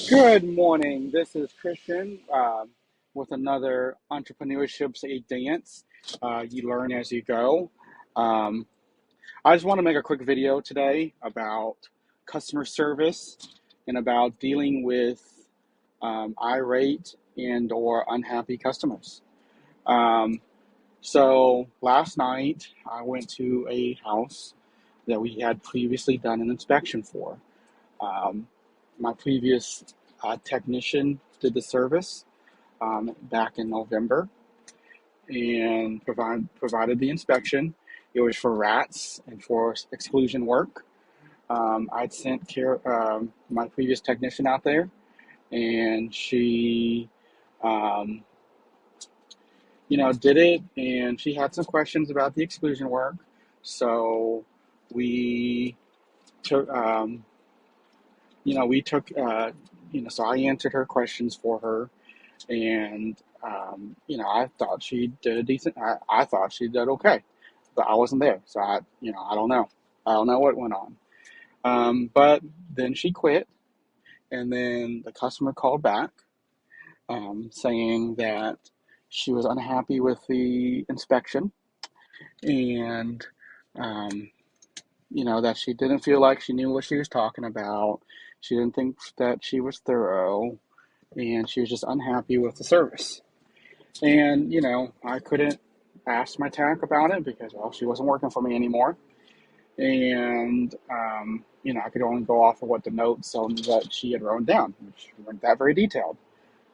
Good morning. This is Christian with another Entrepreneurship's a Dance. You learn as you go. Um, I just want to make a quick video today about customer service and about dealing with irate and or unhappy customers. Um, so last night I went to a house that we had previously done an inspection for. Um, my previous technician did the service back in November and provided the inspection. It was for rats and for exclusion work. I'd sent my previous technician out there, and she, um, did it. And she had some questions about the exclusion work, so we took, we took, so I answered her questions for her, and I thought she did a decent. I thought she did okay, but I wasn't there, so I don't know. I don't know what went on. But then she quit, and then the customer called back, saying that she was unhappy with the inspection, and um, that she didn't feel like she knew what she was talking about. She didn't think that she was thorough, and she was just unhappy with the service. And, I couldn't ask my tech about it because, well, she wasn't working for me anymore. And, I could only go off of what the notes that she had written down, which weren't that very detailed.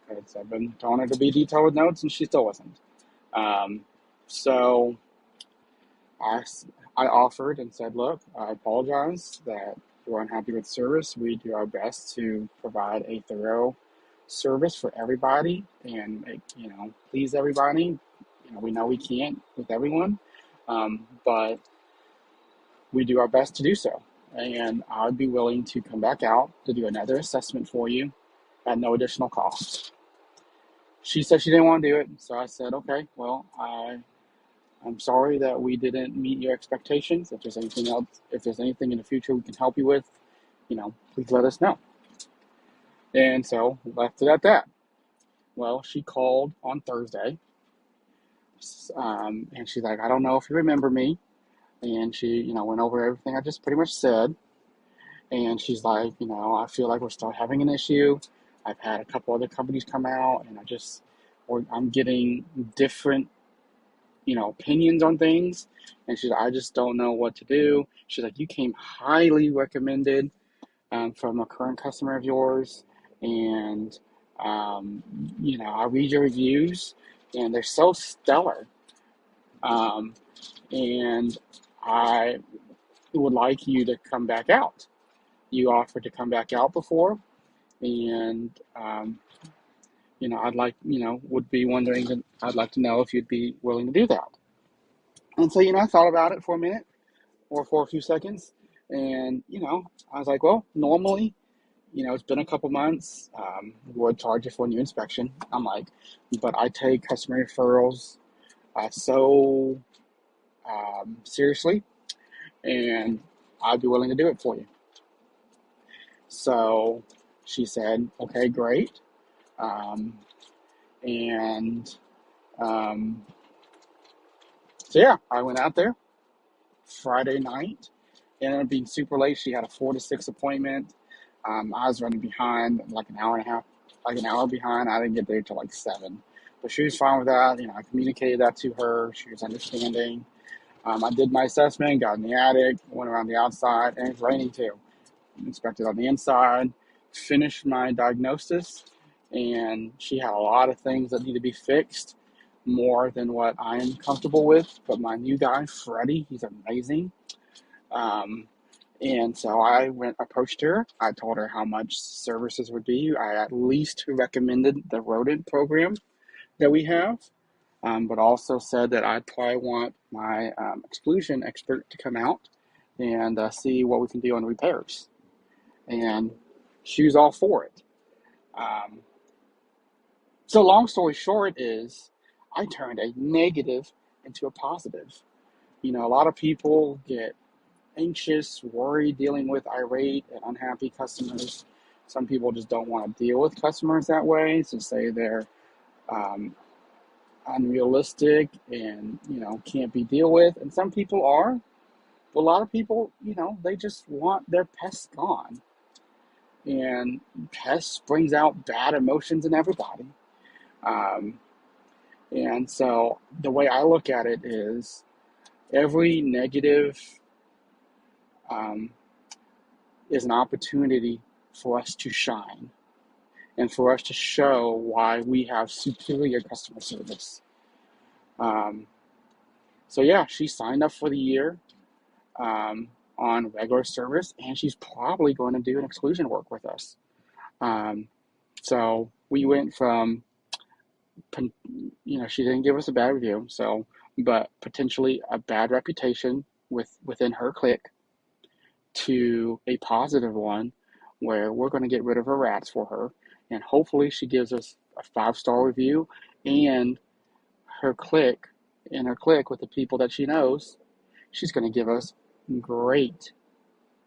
Because I've been telling her to be detailed with notes, and she still wasn't. Um, so I, I offered and said, look, I apologize that you're unhappy with service. We do our best to provide a thorough service for everybody and please everybody. We know we can't with everyone, but we do our best to do so. And I'd be willing to come back out to do another assessment for you at no additional cost. She said she didn't want to do it, so I said, okay, well, I'm sorry that we didn't meet your expectations. If there's anything else, if there's anything in the future we can help you with, please let us know. And so left it at that. Well, she called on Thursday, and she's like, I don't know if you remember me. And she, went over everything I just pretty much said. And she's like, I feel like we're still having an issue. I've had a couple other companies come out, and I'm getting different, opinions on things. And she's like, I just don't know what to do. She's like, you came highly recommended from a current customer of yours. And, I read your reviews, and they're so stellar. Um, and I would like you to come back out. You offered to come back out before, and I'd like, would be wondering. I'd like to know if you'd be willing to do that. And so, I thought about it for a minute or for a few seconds, and I was like, well, normally, it's been a couple months. Would charge you for a new inspection. I'm like, but I take customer referrals so seriously, and I'd be willing to do it for you. So she said, okay, great. Um, and so, yeah, I went out there Friday night. It ended up being super late. She had a 4 to 6 appointment. I was running behind, like an hour and a half, like an hour behind. I didn't get there till like 7. But she was fine with that. I communicated that to her. She was understanding. I did my assessment, got in the attic, went around the outside, and it's raining too. Inspected on the inside, finished my diagnosis, and she had a lot of things that need to be fixed, more than what I am comfortable with. But my new guy, Freddie, he's amazing. And so I approached her. I told her how much services would be. I at least recommended the rodent program that we have, but also said that I'd probably want my exclusion expert to come out and see what we can do on the repairs. And she was all for it. Um, so long story short is I turned a negative into a positive. A lot of people get anxious, worried, dealing with irate and unhappy customers. Some people just don't want to deal with customers that way, to say they're um, unrealistic and can't be dealt with. And some people are, but a lot of people, they just want their pests gone. And pests brings out bad emotions in everybody. Um, and so the way I look at it is every negative um, is an opportunity for us to shine and for us to show why we have superior customer service. Um, so yeah, she signed up for the year on regular service, and she's probably going to do an exclusion work with us. Um, so we went from, she didn't give us a bad review, but potentially a bad reputation within her clique to a positive one where we're going to get rid of her rats for her, and hopefully she gives us a 5-star review, and her clique with the people that she knows, she's going to give us great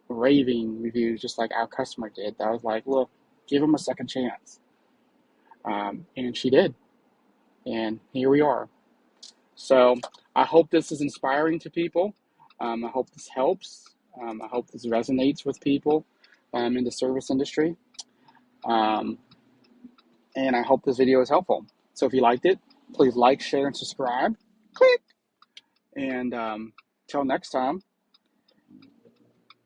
raving reviews, just like our customer did. That was like, look, give him a second chance. And she did. And here we are. So I hope this is inspiring to people. I hope this helps. I hope this resonates with people in the service industry. Um, and I hope this video is helpful. So if you liked it, please like, share, and subscribe. Click. And till next time,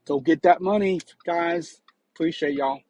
go get that money, guys. Appreciate y'all.